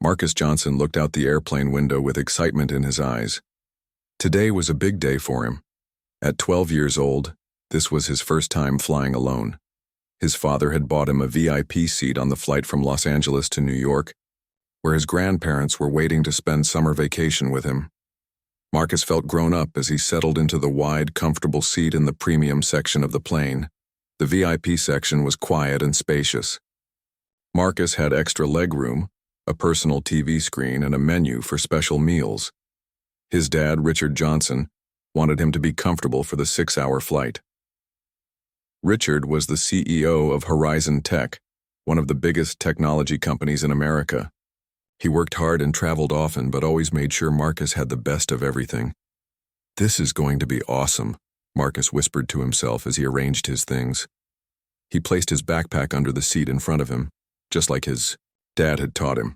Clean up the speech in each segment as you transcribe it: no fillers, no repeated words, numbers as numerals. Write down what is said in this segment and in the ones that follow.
Marcus Johnson looked out the airplane window with excitement in his eyes. Today was a big day for him. At 12 years old, this was his first time flying alone. His father had bought him a VIP seat on the flight from Los Angeles to New York, where his grandparents were waiting to spend summer vacation with him. Marcus felt grown up as he settled into the wide, comfortable seat in the premium section of the plane. The VIP section was quiet and spacious. Marcus had extra legroom, a personal TV screen, and a menu for special meals. His dad, Richard Johnson, wanted him to be comfortable for the 6-hour flight. Richard was the CEO of Horizon Tech, one of the biggest technology companies in America. He worked hard and traveled often, but always made sure Marcus had the best of everything. "This is going to be awesome," Marcus whispered to himself as he arranged his things. He placed his backpack under the seat in front of him, just like his dad had taught him.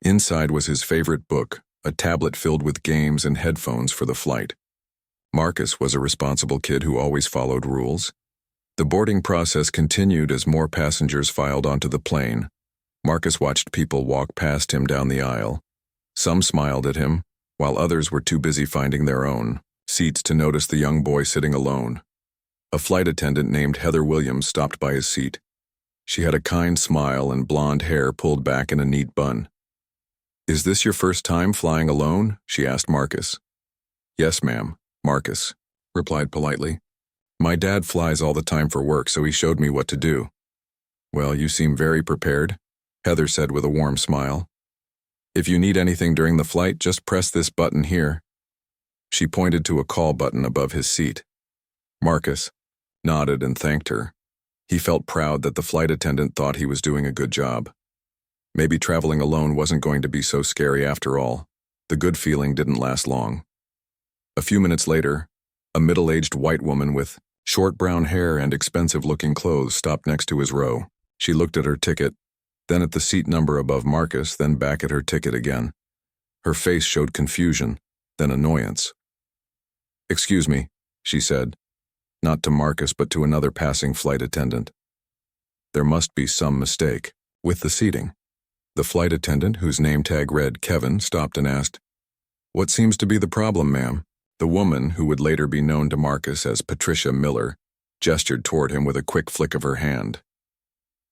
Inside was his favorite book, a tablet filled with games and headphones for the flight. Marcus was a responsible kid who always followed rules. The boarding process continued as more passengers filed onto the plane. Marcus watched people walk past him down the aisle. Some smiled at him, while others were too busy finding their own seats to notice the young boy sitting alone. A flight attendant named Heather Williams stopped by his seat. She had a kind smile and blonde hair pulled back in a neat bun. "Is this your first time flying alone?" she asked Marcus. "Yes, ma'am," Marcus replied politely. "My dad flies all the time for work, so he showed me what to do." "Well, you seem very prepared," Heather said with a warm smile. "If you need anything during the flight, just press this button here." She pointed to a call button above his seat. Marcus nodded and thanked her. He felt proud that the flight attendant thought he was doing a good job. Maybe traveling alone wasn't going to be so scary after all. The good feeling didn't last long. A few minutes later, a middle-aged white woman with short brown hair and expensive-looking clothes stopped next to his row. She looked at her ticket, then at the seat number above Marcus, then back at her ticket again. Her face showed confusion, then annoyance. "Excuse me," she said, not to Marcus but to another passing flight attendant. There must be some mistake with the seating. The flight attendant, whose name tag read Kevin, stopped and asked, "What seems to be the problem, ma'am?" The woman, who would later be known to Marcus as Patricia Miller, gestured toward him with a quick flick of her hand.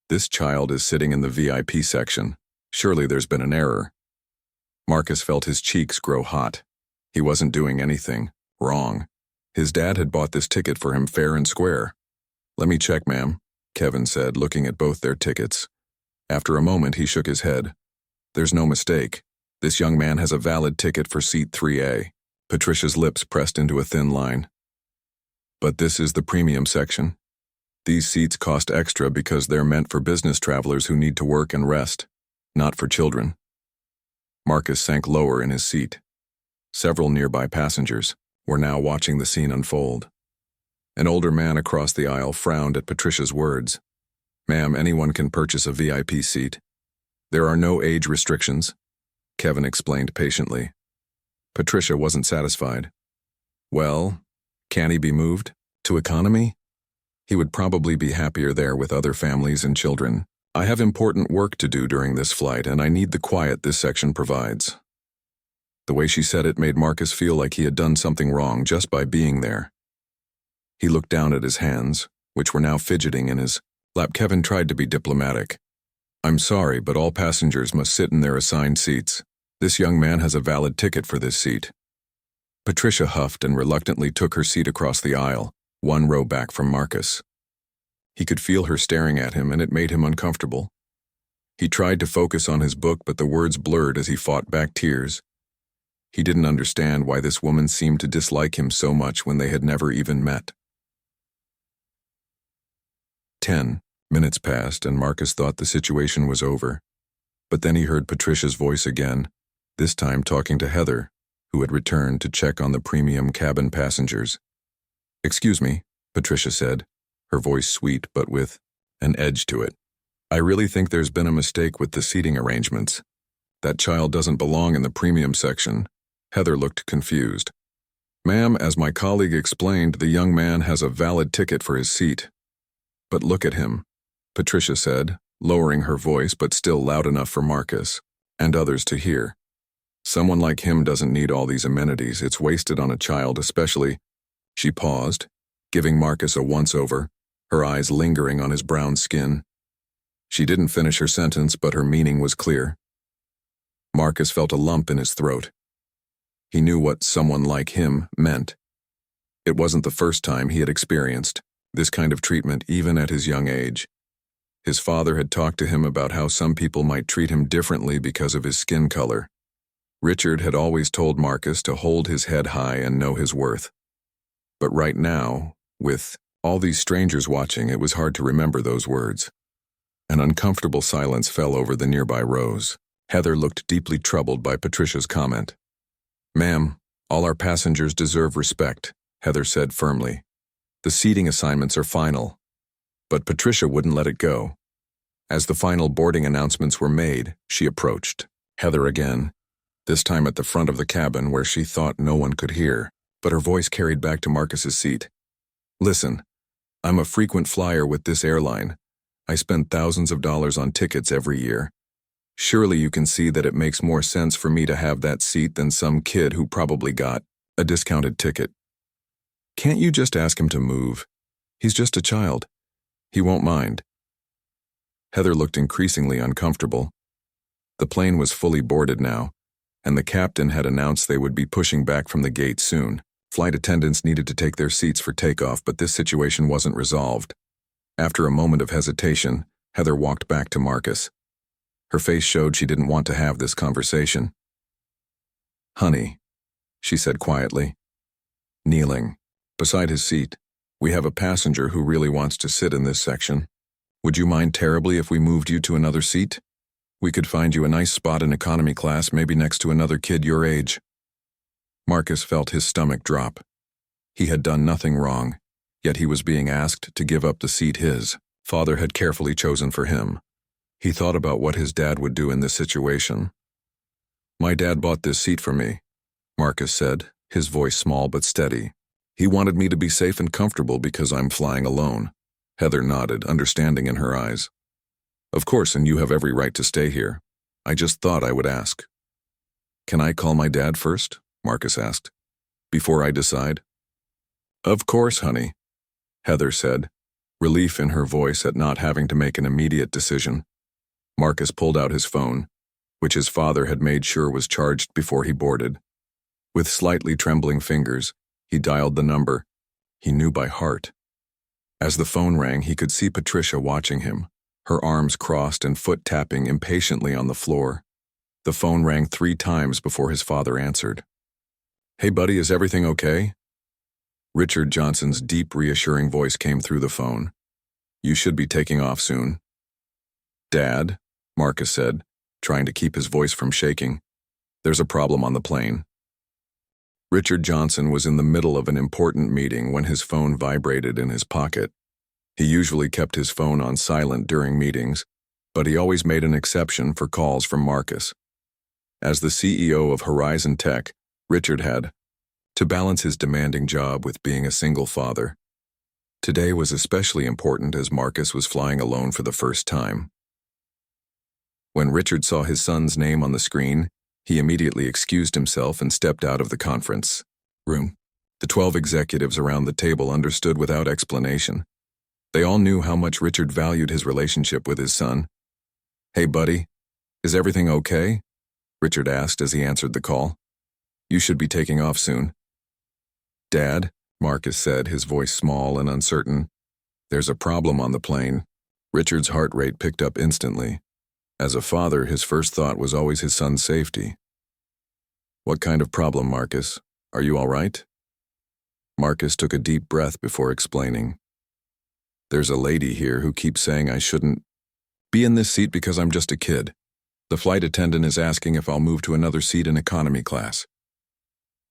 "This child is sitting in the VIP section. Surely there's been an error." Marcus felt his cheeks grow hot. He wasn't doing anything wrong. His dad had bought this ticket for him fair and square. "Let me check, ma'am," Kevin said, looking at both their tickets. After a moment, he shook his head. "There's no mistake. This young man has a valid ticket for seat 3A. Patricia's lips pressed into a thin line. "But this is the premium section. These seats cost extra because they're meant for business travelers who need to work and rest, not for children." Marcus sank lower in his seat. Several nearby passengers were now watching the scene unfold. An older man across the aisle frowned at Patricia's words. "Ma'am, anyone can purchase a VIP seat. There are no age restrictions," Kevin explained patiently. Patricia wasn't satisfied. "Well, can he be moved to economy? He would probably be happier there with other families and children. I have important work to do during this flight, and I need the quiet this section provides." The way she said it made Marcus feel like he had done something wrong just by being there. He looked down at his hands, which were now fidgeting in his lap. Kevin tried to be diplomatic. "I'm sorry, but all passengers must sit in their assigned seats. This young man has a valid ticket for this seat." Patricia huffed and reluctantly took her seat across the aisle, one row back from Marcus. He could feel her staring at him, and it made him uncomfortable. He tried to focus on his book, but the words blurred as he fought back tears. He didn't understand why this woman seemed to dislike him so much when they had never even met. 10 minutes passed, and Marcus thought the situation was over. But then he heard Patricia's voice again, this time talking to Heather, who had returned to check on the premium cabin passengers. "Excuse me," Patricia said, her voice sweet but with an edge to it. "I really think there's been a mistake with the seating arrangements. That child doesn't belong in the premium section." Heather looked confused. "Ma'am, as my colleague explained, the young man has a valid ticket for his seat." "But look at him," Patricia said, lowering her voice but still loud enough for Marcus. and others to hear. Someone like him doesn't need all these amenities. It's wasted on a child, especially. She paused, giving Marcus a once-over, her eyes lingering on his brown skin. She didn't finish her sentence, but her meaning was clear. Marcus felt a lump in his throat. He knew what someone like him meant. It wasn't the first time he had experienced this kind of treatment, even at his young age. His father had talked to him about how some people might treat him differently because of his skin color. Richard had always told Marcus to hold his head high and know his worth. But right now, with all these strangers watching, it was hard to remember those words. An uncomfortable silence fell over the nearby rows. Heather looked deeply troubled by Patricia's comment. "Ma'am, all our passengers deserve respect," Heather said firmly. "The seating assignments are final." But Patricia wouldn't let it go. As the final boarding announcements were made, she approached Heather again, this time at the front of the cabin where she thought no one could hear, but her voice carried back to Marcus's seat. "Listen, I'm a frequent flyer with this airline. I spend thousands of dollars on tickets every year. Surely you can see that it makes more sense for me to have that seat than some kid who probably got a discounted ticket. Can't you just ask him to move? He's just a child. He won't mind." Heather looked increasingly uncomfortable. The plane was fully boarded now, and the captain had announced they would be pushing back from the gate soon. Flight attendants needed to take their seats for takeoff, but this situation wasn't resolved. After a moment of hesitation, Heather walked back to Marcus. Her face showed she didn't want to have this conversation. "Honey," she said quietly, kneeling beside his seat, "we have a passenger who really wants to sit in this section. Would you mind terribly if we moved you to another seat? We could find you a nice spot in economy class, maybe next to another kid your age." Marcus felt his stomach drop. He had done nothing wrong, yet he was being asked to give up the seat his father had carefully chosen for him. He thought about what his dad would do in this situation. "My dad bought this seat for me," Marcus said, his voice small but steady. "He wanted me to be safe and comfortable because I'm flying alone." Heather nodded, understanding in her eyes. "Of course, and you have every right to stay here. I just thought I would ask." "Can I call my dad first?" Marcus asked. "Before I decide?" "Of course, honey," Heather said, relief in her voice at not having to make an immediate decision. Marcus pulled out his phone, which his father had made sure was charged before he boarded. With slightly trembling fingers, he dialed the number he knew by heart. As the phone rang, he could see Patricia watching him, her arms crossed and foot tapping impatiently on the floor. The phone rang 3 times before his father answered. "Hey buddy, is everything okay?" Richard Johnson's deep, reassuring voice came through the phone. "You should be taking off soon." "Dad," Marcus said, trying to keep his voice from shaking, "there's a problem on the plane." Richard Johnson was in the middle of an important meeting when his phone vibrated in his pocket. He usually kept his phone on silent during meetings, but he always made an exception for calls from Marcus. As the CEO of Horizon Tech, Richard had to balance his demanding job with being a single father. Today was especially important as Marcus was flying alone for the first time. When Richard saw his son's name on the screen, he immediately excused himself and stepped out of the conference room. The 12 executives around the table understood without explanation. They all knew how much Richard valued his relationship with his son. "Hey, buddy, is everything okay?" Richard asked as he answered the call. "You should be taking off soon." "Dad," Marcus said, his voice small and uncertain, "there's a problem on the plane." Richard's heart rate picked up instantly. As a father, his first thought was always his son's safety. "What kind of problem, Marcus? Are you all right?" Marcus took a deep breath before explaining. "There's a lady here who keeps saying I shouldn't be in this seat because I'm just a kid. The flight attendant is asking if I'll move to another seat in economy class."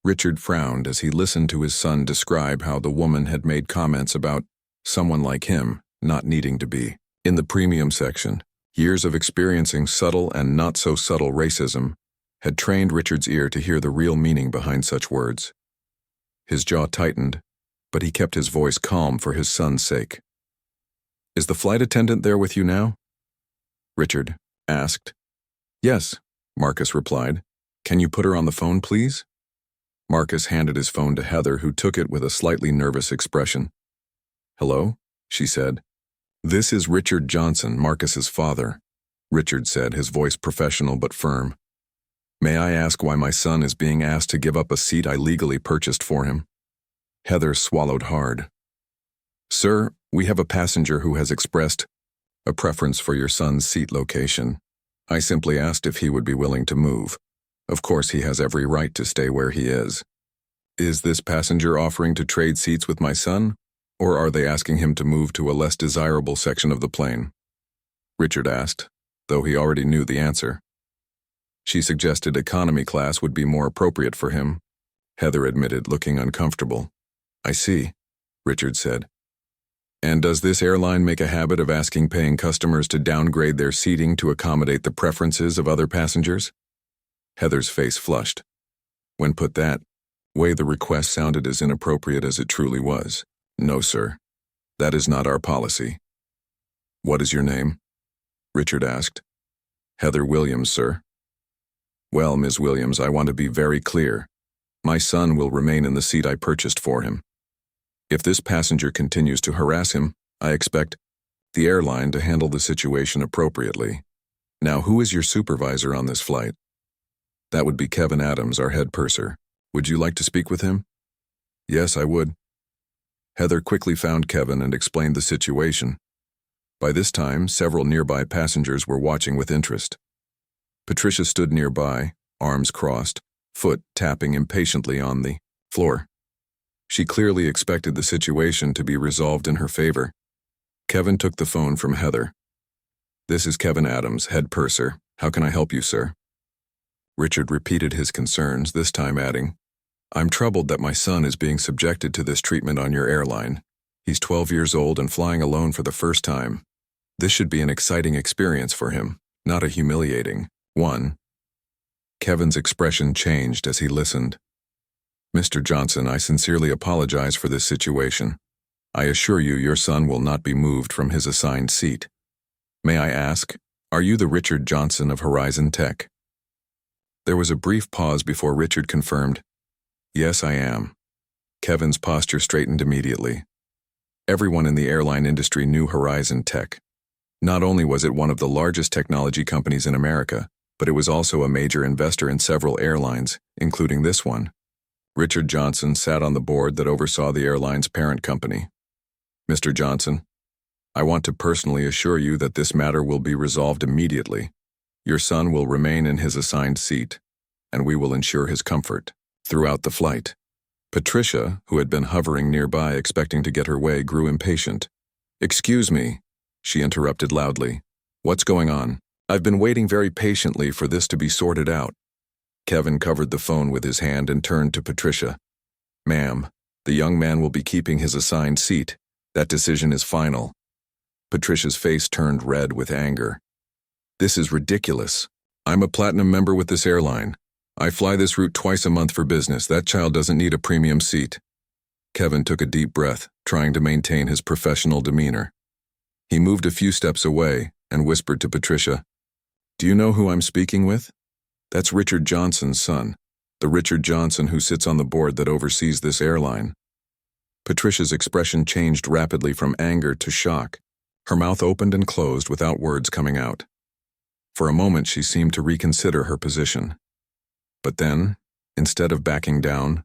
Richard frowned as he listened to his son describe how the woman had made comments about someone like him not needing to be in the premium section. Years of experiencing subtle and not-so-subtle racism had trained Richard's ear to hear the real meaning behind such words. His jaw tightened, but he kept his voice calm for his son's sake. "Is the flight attendant there with you now?" Richard asked. "Yes, Marcus replied. Can you put her on the phone, please? Marcus handed his phone to Heather, who took it with a slightly nervous expression. Hello, she said. This is Richard Johnson, Marcus's father, Richard said, his voice professional but firm. May I ask why my son is being asked to give up a seat I legally purchased for him? Heather swallowed hard. Sir, we have a passenger who has expressed a preference for your son's seat location. I simply asked if he would be willing to move. Of course, he has every right to stay where he is. Is this passenger offering to trade seats with my son, or are they asking him to move to a less desirable section of the plane? Richard asked, though he already knew the answer. She suggested economy class would be more appropriate for him, Heather admitted, looking uncomfortable. I see, Richard said. And does this airline make a habit of asking paying customers to downgrade their seating to accommodate the preferences of other passengers? Heather's face flushed. When put that way, the request sounded as inappropriate as it truly was. No, sir. That is not our policy. What is your name? Richard asked. Heather Williams, sir. Well, Ms. Williams, I want to be very clear. My son will remain in the seat I purchased for him. If this passenger continues to harass him, I expect the airline to handle the situation appropriately. Now, who is your supervisor on this flight? That would be Kevin Adams, our head purser. Would you like to speak with him? Yes, I would. Heather quickly found Kevin and explained the situation. By this time, several nearby passengers were watching with interest. Patricia stood nearby, arms crossed, foot tapping impatiently on the floor. She clearly expected the situation to be resolved in her favor. Kevin took the phone from Heather. This is Kevin Adams, head purser. How can I help you, sir? Richard repeated his concerns, this time adding, I'm troubled that my son is being subjected to this treatment on your airline. He's 12 years old and flying alone for the first time. This should be an exciting experience for him, not a humiliating one. Kevin's expression changed as he listened. Mr. Johnson, I sincerely apologize for this situation. I assure you your son will not be moved from his assigned seat. May I ask, are you the Richard Johnson of Horizon Tech? There was a brief pause before Richard confirmed, Yes, I am. Kevin's posture straightened immediately. Everyone in the airline industry knew Horizon Tech. Not only was it one of the largest technology companies in America, but it was also a major investor in several airlines, including this one. Richard Johnson sat on the board that oversaw the airline's parent company. Mr. Johnson, I want to personally assure you that this matter will be resolved immediately. Your son will remain in his assigned seat, and we will ensure his comfort throughout the flight. Patricia, who had been hovering nearby expecting to get her way, grew impatient. Excuse me, she interrupted loudly. What's going on? I've been waiting very patiently for this to be sorted out. Kevin covered the phone with his hand and turned to Patricia. Ma'am, the young man will be keeping his assigned seat. That decision is final. Patricia's face turned red with anger. This is ridiculous. I'm a platinum member with this airline. I fly this route twice a month for business. That child doesn't need a premium seat. Kevin took a deep breath, trying to maintain his professional demeanor. He moved a few steps away and whispered to Patricia, Do you know who I'm speaking with? That's Richard Johnson's son, the Richard Johnson who sits on the board that oversees this airline. Patricia's expression changed rapidly from anger to shock. Her mouth opened and closed without words coming out. For a moment, she seemed to reconsider her position. But then, instead of backing down,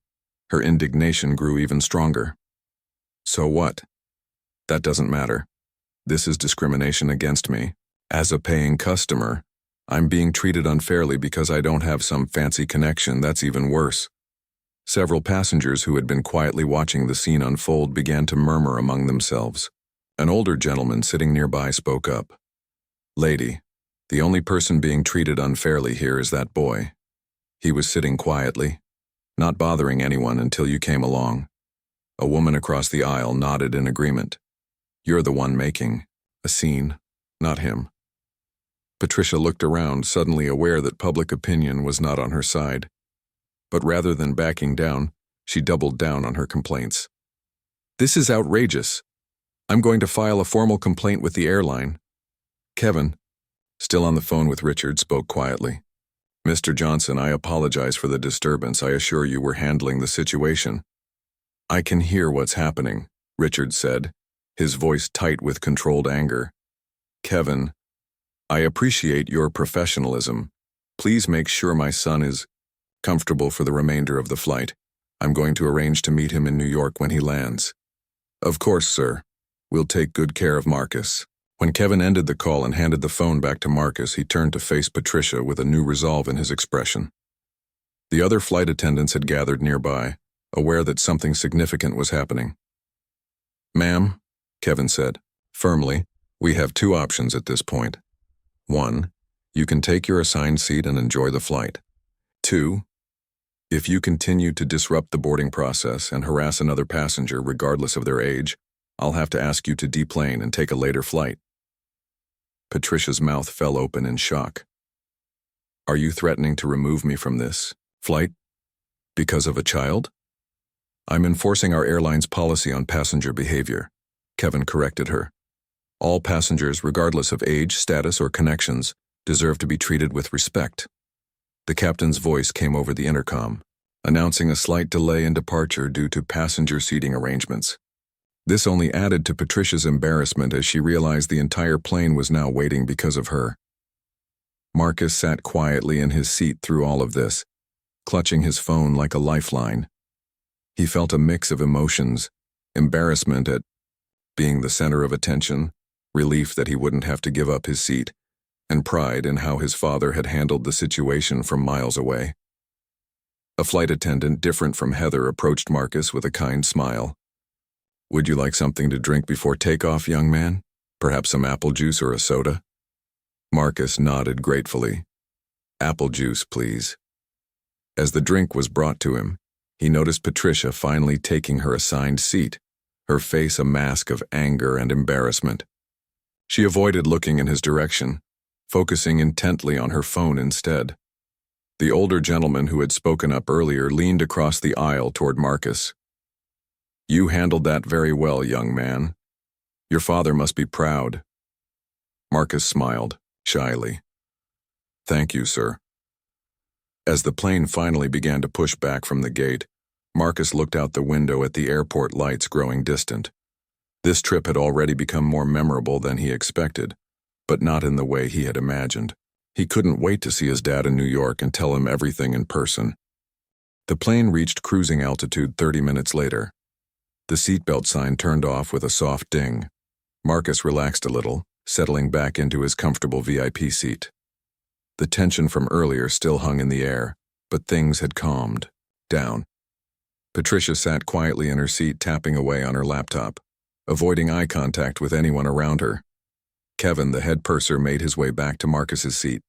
her indignation grew even stronger. So what? That doesn't matter. This is discrimination against me. As a paying customer, I'm being treated unfairly because I don't have some fancy connection. That's even worse. Several passengers who had been quietly watching the scene unfold began to murmur among themselves. An older gentleman sitting nearby spoke up. Lady, the only person being treated unfairly here is that boy. He was sitting quietly, not bothering anyone until you came along. A woman across the aisle nodded in agreement. You're the one making a scene, not him. Patricia looked around, suddenly aware that public opinion was not on her side. But rather than backing down, she doubled down on her complaints. This is outrageous. I'm going to file a formal complaint with the airline. Kevin, still on the phone with Richard, spoke quietly. Mr. Johnson, I apologize for the disturbance. I assure you we're handling the situation. I can hear what's happening, Richard said, his voice tight with controlled anger. Kevin, I appreciate your professionalism. Please make sure my son is comfortable for the remainder of the flight. I'm going to arrange to meet him in New York when he lands. Of course, sir. We'll take good care of Marcus. When Kevin ended the call and handed the phone back to Marcus, he turned to face Patricia with a new resolve in his expression. The other flight attendants had gathered nearby, aware that something significant was happening. Ma'am, Kevin said, firmly, we have two options at this point. 1, you can take your assigned seat and enjoy the flight. 2, if you continue to disrupt the boarding process and harass another passenger regardless of their age, I'll have to ask you to deplane and take a later flight. Patricia's mouth fell open in shock. Are you threatening to remove me from this flight because of a child? I'm enforcing our airline's policy on passenger behavior, Kevin corrected her. All passengers, regardless of age, status, or connections, deserve to be treated with respect. The captain's voice came over the intercom, announcing a slight delay in departure due to passenger seating arrangements. This only added to Patricia's embarrassment as she realized the entire plane was now waiting because of her. Marcus sat quietly in his seat through all of this, clutching his phone like a lifeline. He felt a mix of emotions, embarrassment at being the center of attention, relief that he wouldn't have to give up his seat, and pride in how his father had handled the situation from miles away. A flight attendant different from Heather approached Marcus with a kind smile. Would you like something to drink before takeoff, young man? Perhaps some apple juice or a soda? Marcus nodded gratefully. Apple juice, please. As the drink was brought to him, he noticed Patricia finally taking her assigned seat, her face a mask of anger and embarrassment. She avoided looking in his direction, focusing intently on her phone instead. The older gentleman who had spoken up earlier leaned across the aisle toward Marcus. You handled that very well, young man. Your father must be proud. Marcus smiled, shyly. Thank you, sir. As the plane finally began to push back from the gate, Marcus looked out the window at the airport lights growing distant. This trip had already become more memorable than he expected, but not in the way he had imagined. He couldn't wait to see his dad in New York and tell him everything in person. The plane reached cruising altitude 30 minutes later. The seatbelt sign turned off with a soft ding. Marcus relaxed a little, settling back into his comfortable VIP seat. The tension from earlier still hung in the air, but things had calmed down. Patricia sat quietly in her seat, tapping away on her laptop, avoiding eye contact with anyone around her. Kevin, the head purser, made his way back to Marcus's seat.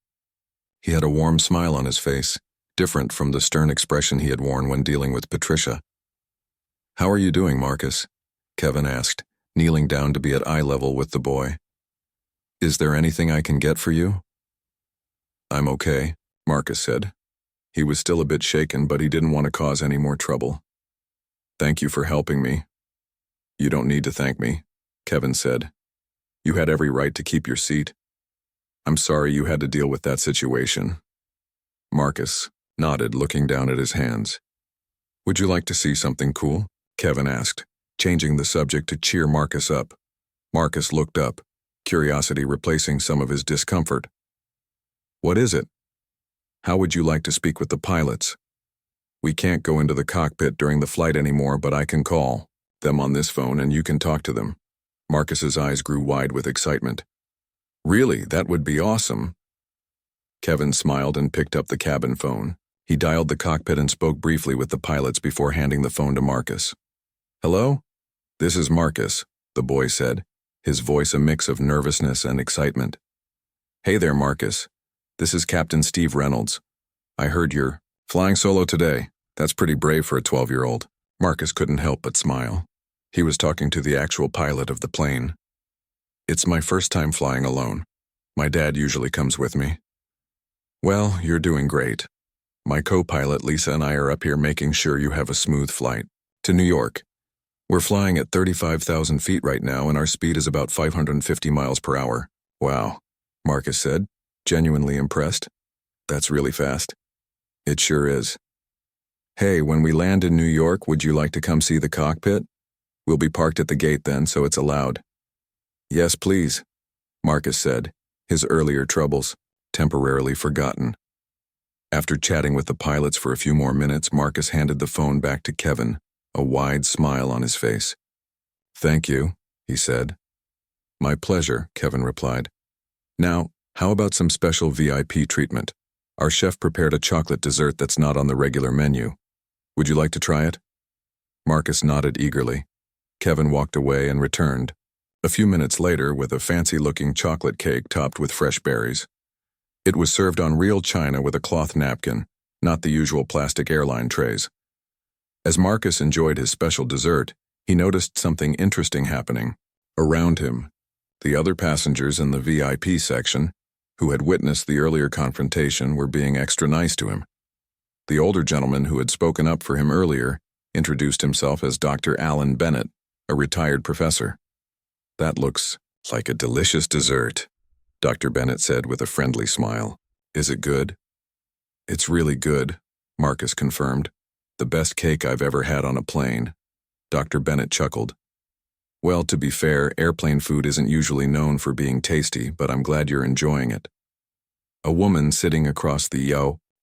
He had a warm smile on his face, different from the stern expression he had worn when dealing with Patricia. How are you doing, Marcus? Kevin asked, kneeling down to be at eye level with the boy. Is there anything I can get for you? I'm okay, Marcus said. He was still a bit shaken, but he didn't want to cause any more trouble. Thank you for helping me. You don't need to thank me, Kevin said. You had every right to keep your seat. I'm sorry you had to deal with that situation. Marcus nodded, looking down at his hands. Would you like to see something cool? Kevin asked, changing the subject to cheer Marcus up. Marcus looked up, curiosity replacing some of his discomfort. What is it? How would you like to speak with the pilots? We can't go into the cockpit during the flight anymore, but I can call them on this phone and you can talk to them. Marcus's eyes grew wide with excitement. Really, that would be awesome. Kevin smiled and picked up the cabin phone. He dialed the cockpit and spoke briefly with the pilots before handing the phone to Marcus. Hello? This is Marcus, the boy said, his voice a mix of nervousness and excitement. Hey there, Marcus. This is Captain Steve Reynolds. I heard you're flying solo today. That's pretty brave for a 12-year-old. Marcus couldn't help but smile. He was talking to the actual pilot of the plane. It's my first time flying alone. My dad usually comes with me. Well, you're doing great. My co-pilot Lisa and I are up here making sure you have a smooth flight to New York. We're flying at 35,000 feet right now and our speed is about 550 miles per hour. Wow, Marcus said, genuinely impressed. That's really fast. It sure is. Hey, when we land in New York, would you like to come see the cockpit? We'll be parked at the gate then, so it's allowed. Yes, please, Marcus said, his earlier troubles temporarily forgotten. After chatting with the pilots for a few more minutes, Marcus handed the phone back to Kevin, a wide smile on his face. Thank you, he said. My pleasure, Kevin replied. Now, how about some special VIP treatment? Our chef prepared a chocolate dessert that's not on the regular menu. Would you like to try it? Marcus nodded eagerly. Kevin walked away and returned, a few minutes later with a fancy-looking chocolate cake topped with fresh berries. It was served on real china with a cloth napkin, not the usual plastic airline trays. As Marcus enjoyed his special dessert, he noticed something interesting happening. Around him, the other passengers in the VIP section, who had witnessed the earlier confrontation, were being extra nice to him. The older gentleman who had spoken up for him earlier introduced himself as Dr. Alan Bennett, a retired professor. That looks like a delicious dessert, Dr. Bennett said with a friendly smile. Is it good? It's really good, Marcus confirmed. The best cake I've ever had on a plane. Dr. Bennett chuckled. Well, to be fair, airplane food isn't usually known for being tasty, but I'm glad you're enjoying it. A woman sitting across the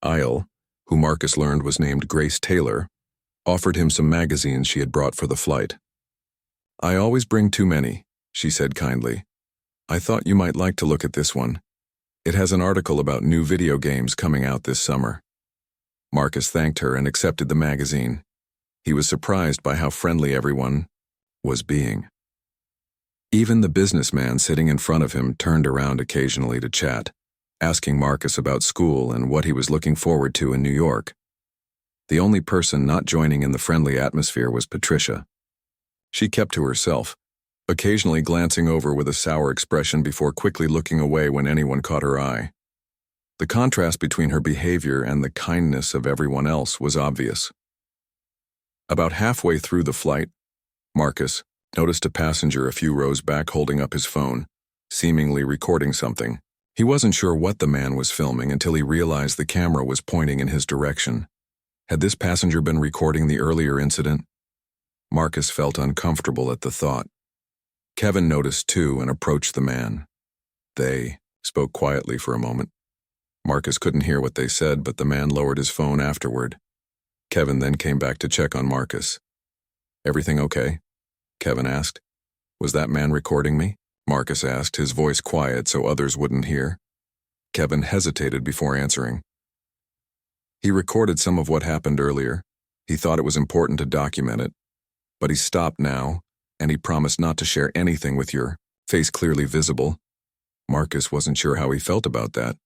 aisle, who Marcus learned was named Grace Taylor, offered him some magazines she had brought for the flight. I always bring too many, she said kindly. I thought you might like to look at this one. It has an article about new video games coming out this summer. Marcus thanked her and accepted the magazine. He was surprised by how friendly everyone was being. Even the businessman sitting in front of him turned around occasionally to chat, asking Marcus about school and what he was looking forward to in New York. The only person not joining in the friendly atmosphere was Patricia. She kept to herself, occasionally glancing over with a sour expression before quickly looking away when anyone caught her eye. The contrast between her behavior and the kindness of everyone else was obvious. About halfway through the flight, Marcus noticed a passenger a few rows back holding up his phone, seemingly recording something. He wasn't sure what the man was filming until he realized the camera was pointing in his direction. Had this passenger been recording the earlier incident? Marcus felt uncomfortable at the thought. Kevin noticed too and approached the man. They spoke quietly for a moment. Marcus couldn't hear what they said, but the man lowered his phone afterward. Kevin then came back to check on Marcus. Everything okay? Kevin asked. Was that man recording me? Marcus asked, his voice quiet so others wouldn't hear. Kevin hesitated before answering. He recorded some of what happened earlier. He thought it was important to document it. But he stopped now, and he promised not to share anything with your face clearly visible. Marcus wasn't sure how he felt about that.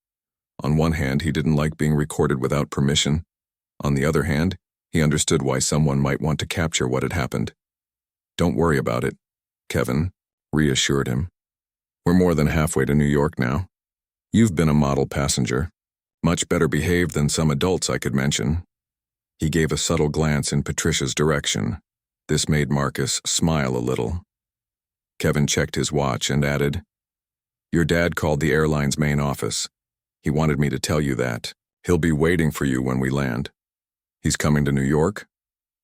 On one hand, he didn't like being recorded without permission. On the other hand, he understood why someone might want to capture what had happened. Don't worry about it, Kevin reassured him. We're more than halfway to New York now. You've been a model passenger. Much better behaved than some adults I could mention. He gave a subtle glance in Patricia's direction. This made Marcus smile a little. Kevin checked his watch and added, Your dad called the airline's main office. He wanted me to tell you that. He'll be waiting for you when we land. He's coming to New York?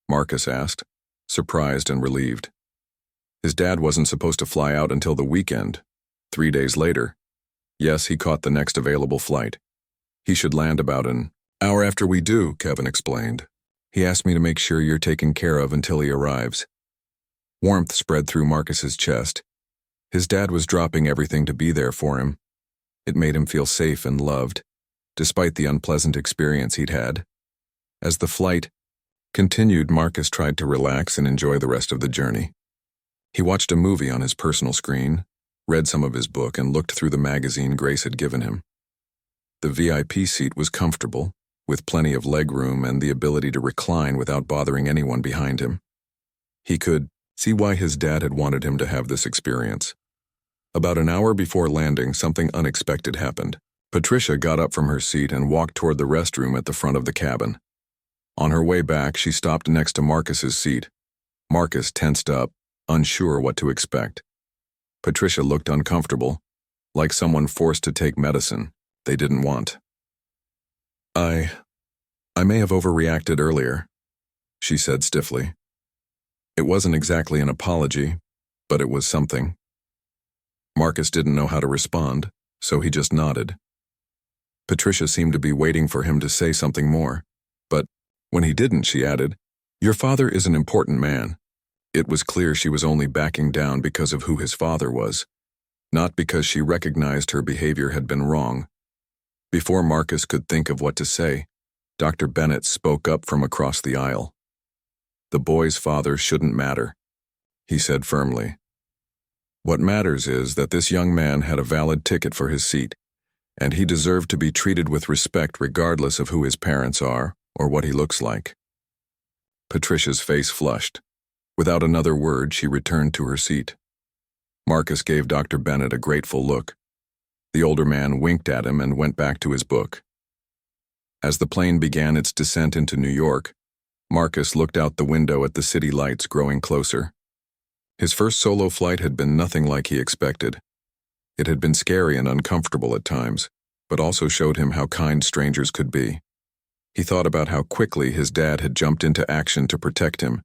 Marcus asked, surprised and relieved. His dad wasn't supposed to fly out until the weekend, 3 days later. Yes, he caught the next available flight. He should land about an hour after we do, Kevin explained. He asked me to make sure you're taken care of until he arrives. Warmth spread through Marcus's chest. His dad was dropping everything to be there for him. It made him feel safe and loved, despite the unpleasant experience he'd had. As the flight continued, Marcus tried to relax and enjoy the rest of the journey. He watched a movie on his personal screen, read some of his book, and looked through the magazine Grace had given him. The VIP seat was comfortable, with plenty of leg room and the ability to recline without bothering anyone behind him. He could see why his dad had wanted him to have this experience. About an hour before landing, something unexpected happened. Patricia got up from her seat and walked toward the restroom at the front of the cabin. On her way back, she stopped next to Marcus's seat. Marcus tensed up, unsure what to expect. Patricia looked uncomfortable, like someone forced to take medicine they didn't want. I may have overreacted earlier, she said stiffly. It wasn't exactly an apology, but it was something. Marcus didn't know how to respond, so he just nodded. Patricia seemed to be waiting for him to say something more, but when he didn't, she added, "Your father is an important man." It was clear she was only backing down because of who his father was, not because she recognized her behavior had been wrong. Before Marcus could think of what to say, Dr. Bennett spoke up from across the aisle. "The boy's father shouldn't matter," he said firmly. "What matters is that this young man had a valid ticket for his seat, and he deserved to be treated with respect regardless of who his parents are or what he looks like." Patricia's face flushed. Without another word, she returned to her seat. Marcus gave Dr. Bennett a grateful look. The older man winked at him and went back to his book. As the plane began its descent into New York, Marcus looked out the window at the city lights growing closer. His first solo flight had been nothing like he expected. It had been scary and uncomfortable at times, but also showed him how kind strangers could be. He thought about how quickly his dad had jumped into action to protect him,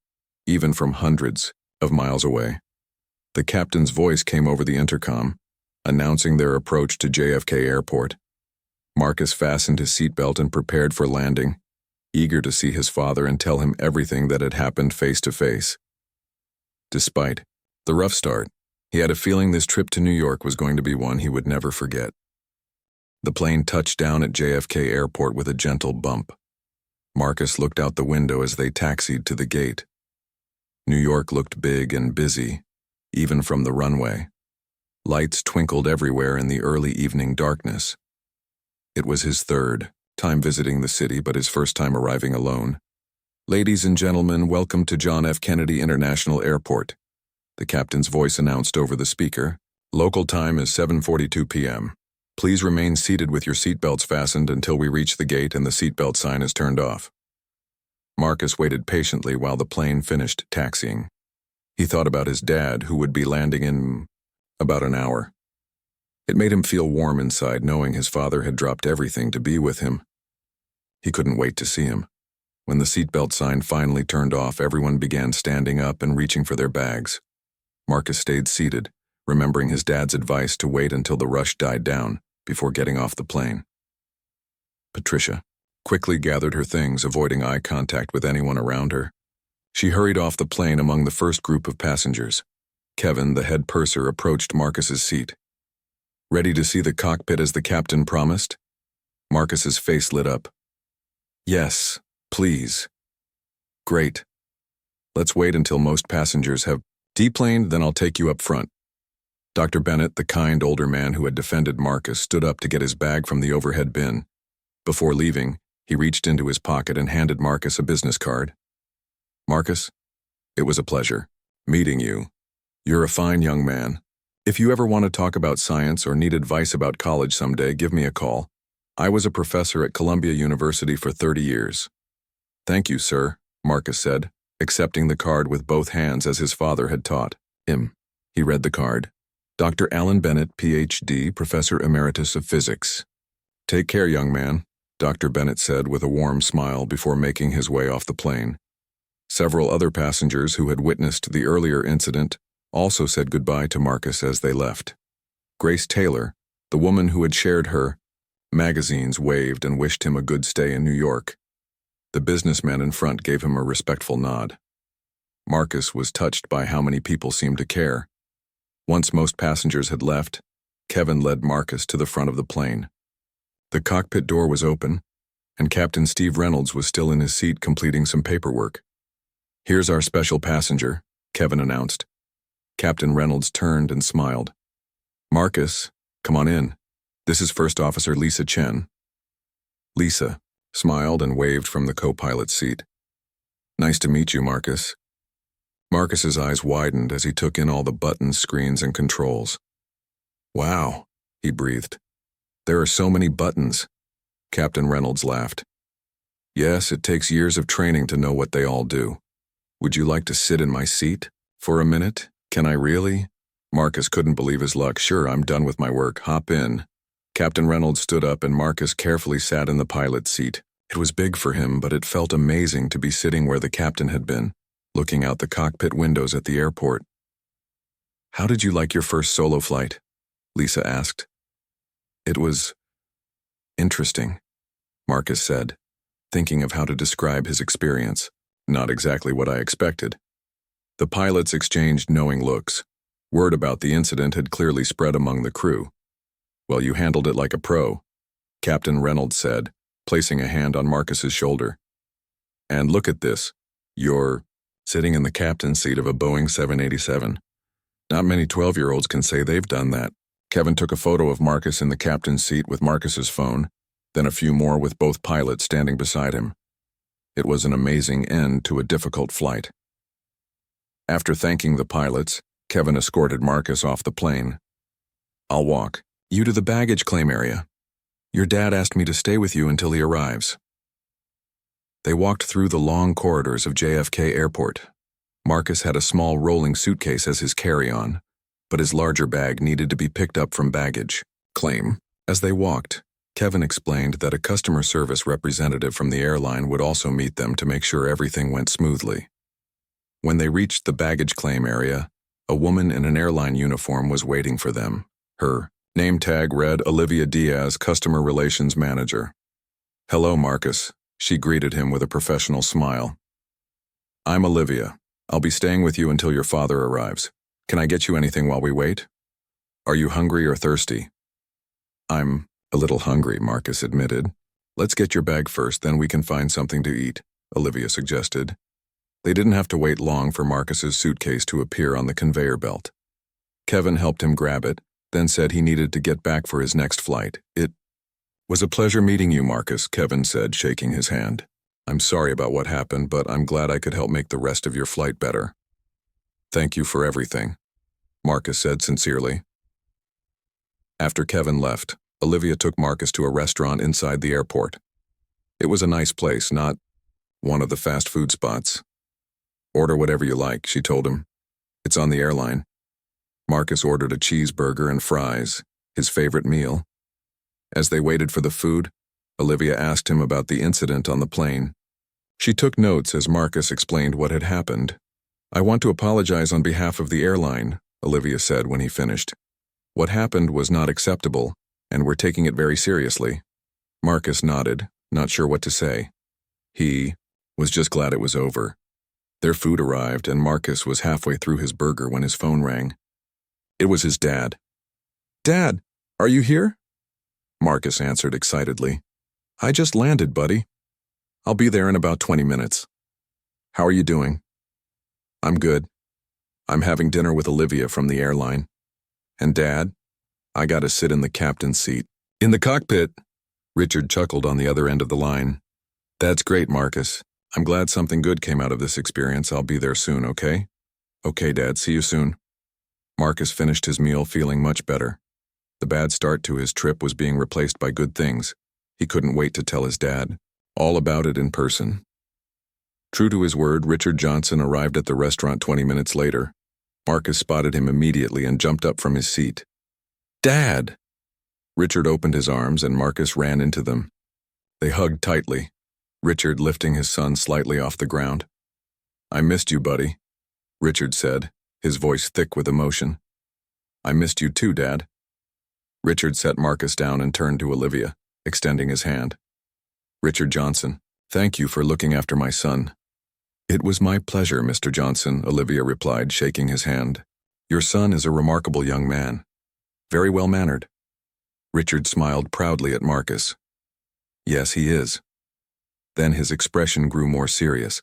even from hundreds of miles away. The captain's voice came over the intercom, announcing their approach to JFK Airport. Marcus fastened his seatbelt and prepared for landing, eager to see his father and tell him everything that had happened face to face. Despite the rough start, he had a feeling this trip to New York was going to be one he would never forget. The plane touched down at JFK Airport with a gentle bump. Marcus looked out the window as they taxied to the gate. New York looked big and busy, even from the runway. Lights twinkled everywhere in the early evening darkness. It was his third time visiting the city, but his first time arriving alone. "Ladies and gentlemen, welcome to John F. Kennedy International Airport," the captain's voice announced over the speaker. "Local time is 7:42 p.m. Please remain seated with your seatbelts fastened until we reach the gate and the seatbelt sign is turned off." Marcus waited patiently while the plane finished taxiing. He thought about his dad, who would be landing in about an hour. It made him feel warm inside knowing his father had dropped everything to be with him. He couldn't wait to see him. When the seatbelt sign finally turned off, everyone began standing up and reaching for their bags. Marcus stayed seated, remembering his dad's advice to wait until the rush died down before getting off the plane. Patricia quickly gathered her things, avoiding eye contact with anyone around her. She hurried off the plane among the first group of passengers. Kevin, the head purser, approached Marcus's seat. "Ready to see the cockpit as the captain promised?" Marcus's face lit up. "Yes, please." "Great. Let's wait until most passengers have deplaned, then I'll take you up front." Dr. Bennett, the kind older man who had defended Marcus, stood up to get his bag from the overhead bin. Before leaving, he reached into his pocket and handed Marcus a business card. "Marcus, it was a pleasure meeting you. You're a fine young man. If you ever want to talk about science or need advice about college someday, give me a call. I was a professor at Columbia University for 30 years. "Thank you, sir," Marcus said, accepting the card with both hands as his father had taught him. He read the card. "Dr. Alan Bennett, Ph.D., Professor Emeritus of Physics." "Take care, young man," Dr. Bennett said with a warm smile before making his way off the plane. Several other passengers who had witnessed the earlier incident also said goodbye to Marcus as they left. Grace Taylor, the woman who had shared her magazines, waved and wished him a good stay in New York. The businessman in front gave him a respectful nod. Marcus was touched by how many people seemed to care. Once most passengers had left, Kevin led Marcus to the front of the plane. The cockpit door was open, and Captain Steve Reynolds was still in his seat completing some paperwork. "Here's our special passenger," Kevin announced. Captain Reynolds turned and smiled. "Marcus, come on in. This is First Officer Lisa Chen." Lisa smiled and waved from the co-pilot's seat. "Nice to meet you, Marcus." Marcus's eyes widened as he took in all the buttons, screens, and controls. "Wow," he breathed. "There are so many buttons." Captain Reynolds laughed. "Yes, it takes years of training to know what they all do. Would you like to sit in my seat for a minute? Can I really?" Marcus couldn't believe his luck. "Sure, I'm done with my work. Hop in." Captain Reynolds stood up and Marcus carefully sat in the pilot's seat. It was big for him, but it felt amazing to be sitting where the captain had been, looking out the cockpit windows at the airport. "How did you like your first solo flight?" Lisa asked. "It was interesting," Marcus said, thinking of how to describe his experience. "Not exactly what I expected." The pilots exchanged knowing looks. Word about the incident had clearly spread among the crew. "Well, you handled it like a pro," Captain Reynolds said, placing a hand on Marcus's shoulder. "And look at this. You're sitting in the captain's seat of a Boeing 787. Not many 12-year-olds can say they've done that." Kevin took a photo of Marcus in the captain's seat with Marcus's phone, then a few more with both pilots standing beside him. It was an amazing end to a difficult flight. After thanking the pilots, Kevin escorted Marcus off the plane. "I'll walk you to the baggage claim area. Your dad asked me to stay with you until he arrives." They walked through the long corridors of JFK Airport. Marcus had a small rolling suitcase as his carry-on, but his larger bag needed to be picked up from baggage claim. As they walked, Kevin explained that a customer service representative from the airline would also meet them to make sure everything went smoothly. When they reached the baggage claim area, a woman in an airline uniform was waiting for them. Her name tag read Olivia Diaz, Customer Relations Manager. "Hello, Marcus," she greeted him with a professional smile. "I'm Olivia. I'll be staying with you until your father arrives. Can I get you anything while we wait? Are you hungry or thirsty?" "I'm a little hungry," Marcus admitted. "Let's get your bag first, then we can find something to eat," Olivia suggested. They didn't have to wait long for Marcus's suitcase to appear on the conveyor belt. Kevin helped him grab it, then said he needed to get back for his next flight. "It was a pleasure meeting you, Marcus," Kevin said, shaking his hand. "I'm sorry about what happened, but I'm glad I could help make the rest of your flight better." "Thank you for everything," Marcus said sincerely. After Kevin left, Olivia took Marcus to a restaurant inside the airport. It was a nice place, not one of the fast food spots. "Order whatever you like," she told him. "It's on the airline." Marcus ordered a cheeseburger and fries, his favorite meal. As they waited for the food, Olivia asked him about the incident on the plane. She took notes as Marcus explained what had happened. "I want to apologize on behalf of the airline," Olivia said when he finished. "What happened was not acceptable, and we're taking it very seriously." Marcus nodded, not sure what to say. He was just glad it was over. Their food arrived, and Marcus was halfway through his burger when his phone rang. It was his dad. "Dad, are you here?" Marcus answered excitedly. "I just landed, buddy. I'll be there in about 20 minutes. How are you doing?" "I'm good. I'm having dinner with Olivia from the airline. And Dad, I got to sit in the captain's seat." "In the cockpit," Richard chuckled on the other end of the line. "That's great, Marcus. I'm glad something good came out of this experience. I'll be there soon, okay?" "Okay, Dad, see you soon." Marcus finished his meal feeling much better. The bad start to his trip was being replaced by good things. He couldn't wait to tell his dad all about it in person. True to his word, Richard Johnson arrived at the restaurant 20 minutes later. Marcus spotted him immediately and jumped up from his seat. "Dad!" Richard opened his arms and Marcus ran into them. They hugged tightly, Richard lifting his son slightly off the ground. "I missed you, buddy," Richard said, his voice thick with emotion. "I missed you too, Dad." Richard set Marcus down and turned to Olivia, extending his hand. "Richard Johnson, thank you for looking after my son." "It was my pleasure, Mr. Johnson," Olivia replied, shaking his hand. "Your son is a remarkable young man. Very well-mannered." Richard smiled proudly at Marcus. "Yes, he is." Then his expression grew more serious.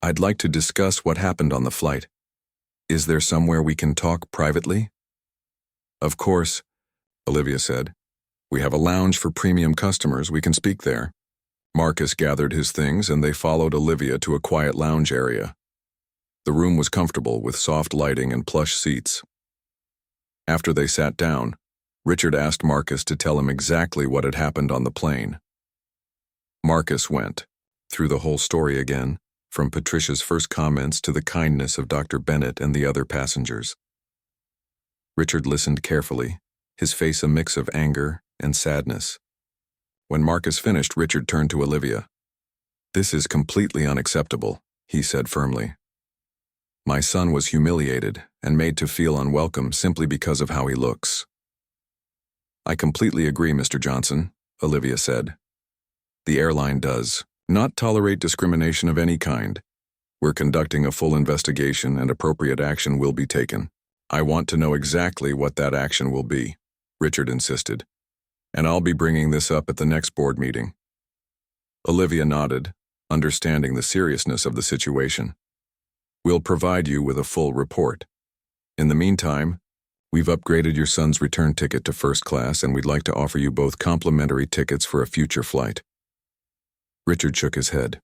"I'd like to discuss what happened on the flight. Is there somewhere we can talk privately?" "Of course," Olivia said. "We have a lounge for premium customers. We can speak there." Marcus gathered his things and they followed Olivia to a quiet lounge area. The room was comfortable with soft lighting and plush seats. After they sat down, Richard asked Marcus to tell him exactly what had happened on the plane. Marcus went through the whole story again, from Patricia's first comments to the kindness of Dr. Bennett and the other passengers. Richard listened carefully, his face a mix of anger and sadness. When Marcus finished, Richard turned to Olivia. "This is completely unacceptable," he said firmly. "My son was humiliated and made to feel unwelcome simply because of how he looks." "I completely agree, Mr. Johnson," Olivia said. "The airline does not tolerate discrimination of any kind. We're conducting a full investigation and appropriate action will be taken." "I want to know exactly what that action will be," Richard insisted. "And I'll be bringing this up at the next board meeting." Olivia nodded, understanding the seriousness of the situation. "We'll provide you with a full report. In the meantime, we've upgraded your son's return ticket to first class and we'd like to offer you both complimentary tickets for a future flight." Richard shook his head.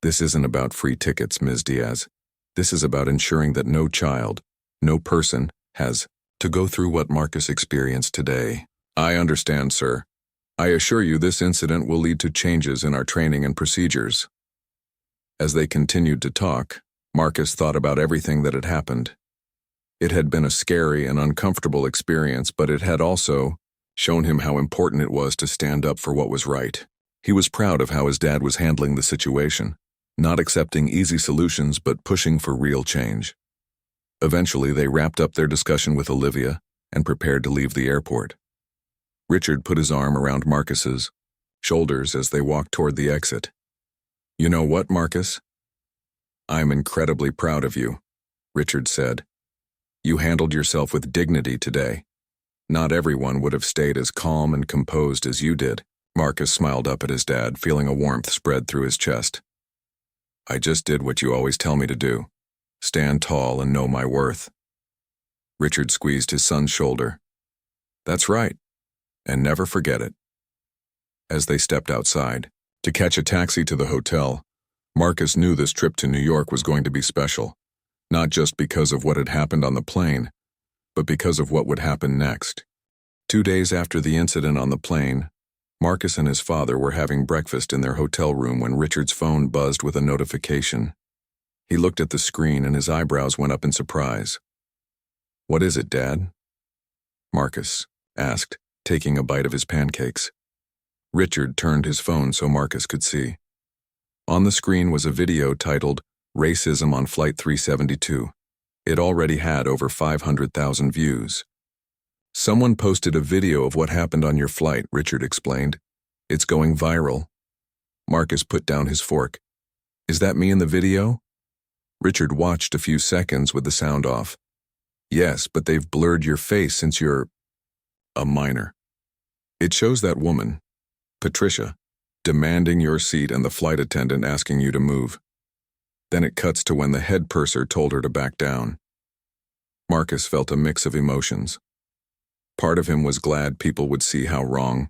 "This isn't about free tickets, Ms. Diaz. This is about ensuring that no child, no person, has to go through what Marcus experienced today." "I understand, sir. I assure you this incident will lead to changes in our training and procedures." As they continued to talk, Marcus thought about everything that had happened. It had been a scary and uncomfortable experience, but it had also shown him how important it was to stand up for what was right. He was proud of how his dad was handling the situation, not accepting easy solutions but pushing for real change. Eventually, they wrapped up their discussion with Olivia and prepared to leave the airport. Richard put his arm around Marcus's shoulders as they walked toward the exit. "You know what, Marcus? I'm incredibly proud of you," Richard said. "You handled yourself with dignity today. Not everyone would have stayed as calm and composed as you did." Marcus smiled up at his dad, feeling a warmth spread through his chest. "I just did what you always tell me to do. Stand tall and know my worth." Richard squeezed his son's shoulder. "That's right. And never forget it." As they stepped outside to catch a taxi to the hotel, Marcus knew this trip to New York was going to be special, not just because of what had happened on the plane, but because of what would happen next. 2 days after the incident on the plane, Marcus and his father were having breakfast in their hotel room when Richard's phone buzzed with a notification. He looked at the screen and his eyebrows went up in surprise. "What is it, Dad?" Marcus asked, taking a bite of his pancakes. Richard turned his phone so Marcus could see. On the screen was a video titled "Racism on Flight 372. It already had over 500,000 views. "Someone posted a video of what happened on your flight," Richard explained. "It's going viral." Marcus put down his fork. "Is that me in the video?" Richard watched a few seconds with the sound off. "Yes, but they've blurred your face since you're a minor. It shows that woman, Patricia, demanding your seat and the flight attendant asking you to move. Then it cuts to when the head purser told her to back down." Marcus felt a mix of emotions. Part of him was glad people would see how wrong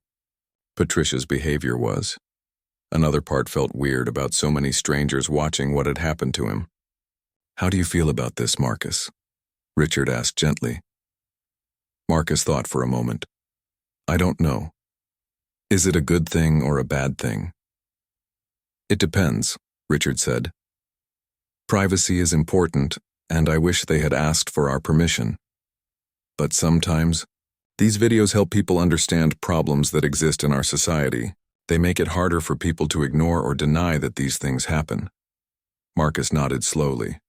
Patricia's behavior was. Another part felt weird about so many strangers watching what had happened to him. "How do you feel about this, Marcus?" Richard asked gently. Marcus thought for a moment. "I don't know. Is it a good thing or a bad thing?" "It depends," Richard said. "Privacy is important, and I wish they had asked for our permission. But sometimes, these videos help people understand problems that exist in our society. They make it harder for people to ignore or deny that these things happen." Marcus nodded slowly.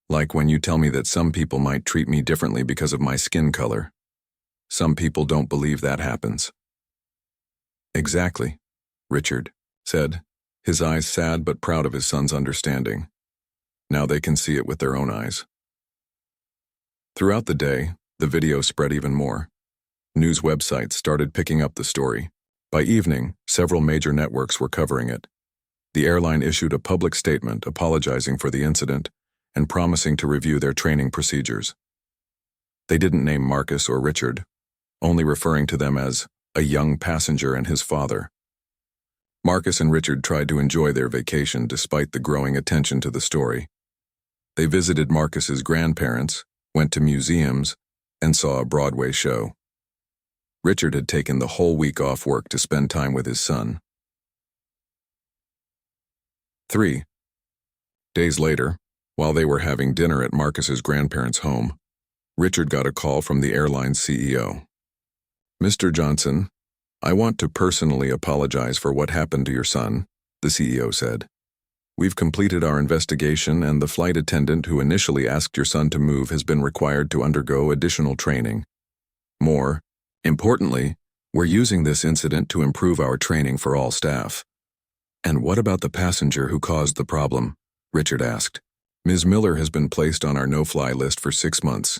"Like when you tell me that some people might treat me differently because of my skin color. Some people don't believe that happens." "Exactly," Richard said, his eyes sad but proud of his son's understanding. Now they can see it with their own eyes. Throughout the day, the video spread even more. News websites started picking up the story. By evening, several major networks were covering it. The airline issued a public statement apologizing for the incident and promising to review their training procedures. They didn't name Marcus or Richard, only referring to them as a young passenger and his father. Marcus and Richard tried to enjoy their vacation despite the growing attention to the story. They visited Marcus's grandparents, went to museums, and saw a Broadway show. Richard had taken the whole week off work to spend time with his son. 3 days later, while they were having dinner at Marcus's grandparents' home, Richard got a call from the airline's CEO. Mr. Johnson, I want to personally apologize for what happened to your son, the CEO said. We've completed our investigation and the flight attendant who initially asked your son to move has been required to undergo additional training. More importantly, we're using this incident to improve our training for all staff. And what about the passenger who caused the problem? Richard asked. Ms. Miller has been placed on our no-fly list for 6 months.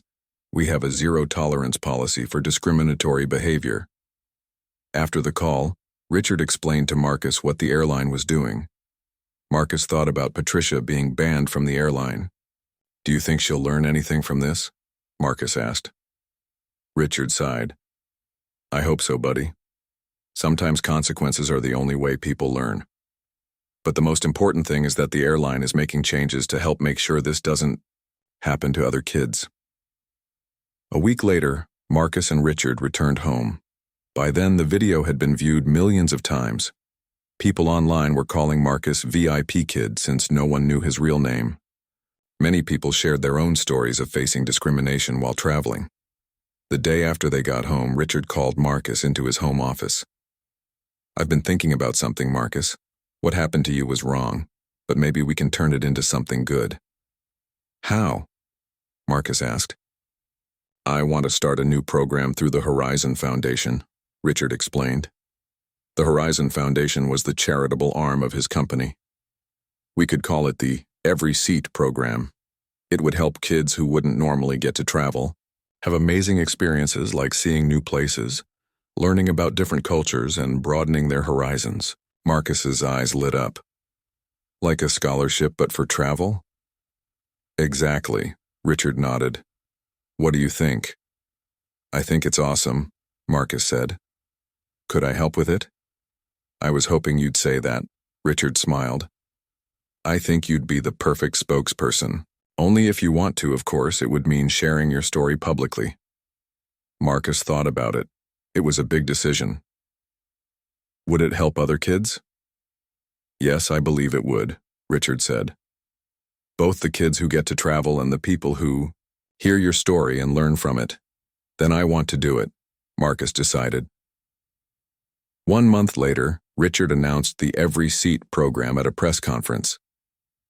We have a zero-tolerance policy for discriminatory behavior. After the call, Richard explained to Marcus what the airline was doing. Marcus thought about Patricia being banned from the airline. Do you think she'll learn anything from this? Marcus asked. Richard sighed. I hope so, buddy. Sometimes consequences are the only way people learn. But the most important thing is that the airline is making changes to help make sure this doesn't happen to other kids. A week later, Marcus and Richard returned home. By then, the video had been viewed millions of times. People online were calling Marcus VIP Kid since no one knew his real name. Many people shared their own stories of facing discrimination while traveling. The day after they got home, Richard called Marcus into his home office. I've been thinking about something, Marcus. What happened to you was wrong, but maybe we can turn it into something good. How? Marcus asked. I want to start a new program through the Horizon Foundation, Richard explained. The Horizon Foundation was the charitable arm of his company. We could call it the Every Seat program. It would help kids who wouldn't normally get to travel have amazing experiences like seeing new places, learning about different cultures, and broadening their horizons. Marcus's eyes lit up. Like a scholarship but for travel? Exactly, Richard nodded. What do you think? I think it's awesome, Marcus said. Could I help with it? I was hoping you'd say that, Richard smiled. I think you'd be the perfect spokesperson. Only if you want to, of course. It would mean sharing your story publicly. Marcus thought about it. It was a big decision. Would it help other kids? Yes, I believe it would, Richard said. Both the kids who get to travel and the people who hear your story and learn from it. Then I want to do it, Marcus decided. 1 month later, Richard announced the Every Seat program at a press conference.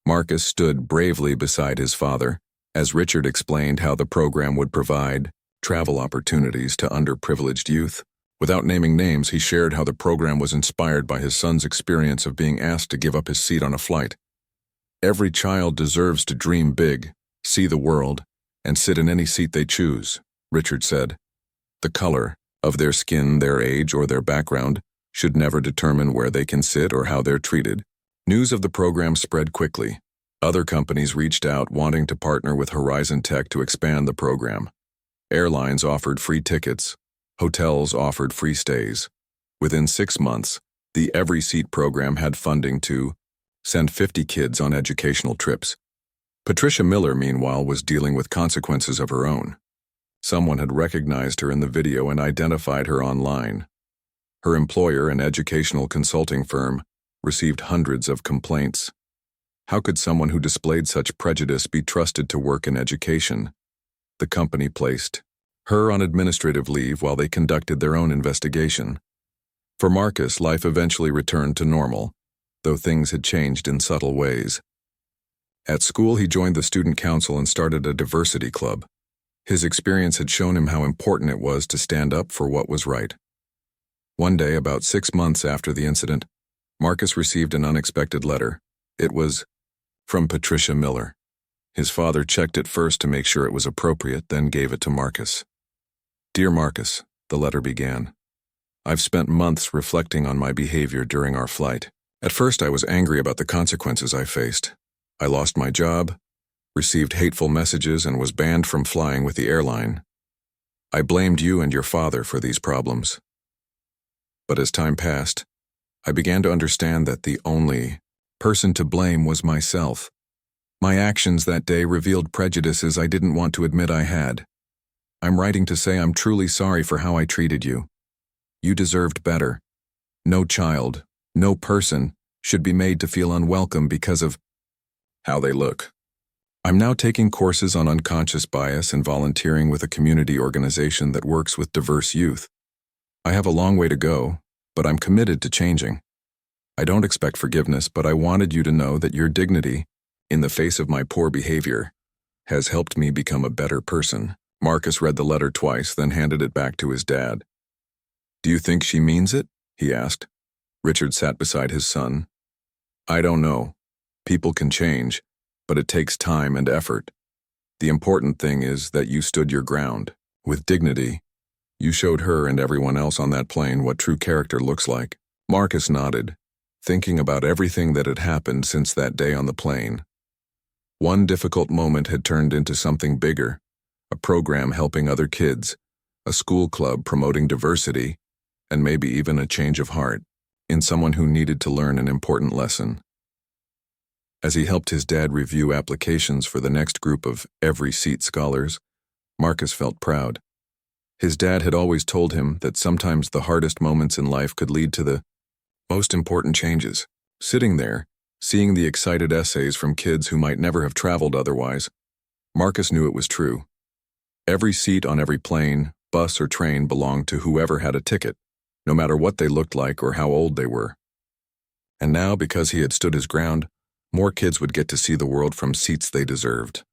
Marcus stood bravely beside his father as Richard explained how the program would provide travel opportunities to underprivileged youth. Without naming names, he shared how the program was inspired by his son's experience of being asked to give up his seat on a flight. Every child deserves to dream big, see the world, and sit in any seat they choose, Richard said. The color of their skin, their age, or their background should never determine where they can sit or how they're treated. News of the program spread quickly. Other companies reached out wanting to partner with Horizon Tech to expand the program. Airlines offered free tickets. Hotels offered free stays. Within 6 months, the Every Seat program had funding to send 50 kids on educational trips. Patricia Miller, meanwhile, was dealing with consequences of her own. Someone had recognized her in the video and identified her online. Her employer, an educational consulting firm, received hundreds of complaints. How could someone who displayed such prejudice be trusted to work in education? The company placed her on administrative leave while they conducted their own investigation. For Marcus, life eventually returned to normal, though things had changed in subtle ways. At school, he joined the student council and started a diversity club. His experience had shown him how important it was to stand up for what was right. One day, about 6 months after the incident, Marcus received an unexpected letter. It was from Patricia Miller. His father checked it first to make sure it was appropriate, then gave it to Marcus. Dear Marcus, the letter began. I've spent months reflecting on my behavior during our flight. At first, I was angry about the consequences I faced. I lost my job, received hateful messages, and was banned from flying with the airline. I blamed you and your father for these problems. But as time passed, I began to understand that the only person to blame was myself. My actions that day revealed prejudices I didn't want to admit I had. I'm writing to say I'm truly sorry for how I treated you. You deserved better. No child, no person, should be made to feel unwelcome because of how they look. I'm now taking courses on unconscious bias and volunteering with a community organization that works with diverse youth. I have a long way to go, but I'm committed to changing. I don't expect forgiveness, but I wanted you to know that your dignity, in the face of my poor behavior, has helped me become a better person." Marcus read the letter twice, then handed it back to his dad. "Do you think she means it?" he asked. Richard sat beside his son. "I don't know. People can change, but it takes time and effort. The important thing is that you stood your ground. With dignity, you showed her and everyone else on that plane what true character looks like." Marcus nodded, thinking about everything that had happened since that day on the plane. One difficult moment had turned into something bigger, a program helping other kids, a school club promoting diversity, and maybe even a change of heart in someone who needed to learn an important lesson. As he helped his dad review applications for the next group of Every Seat scholars, Marcus felt proud. His dad had always told him that sometimes the hardest moments in life could lead to the most important changes. Sitting there, seeing the excited essays from kids who might never have traveled otherwise, Marcus knew it was true. Every seat on every plane, bus, or train belonged to whoever had a ticket, no matter what they looked like or how old they were. And now, because he had stood his ground, more kids would get to see the world from seats they deserved.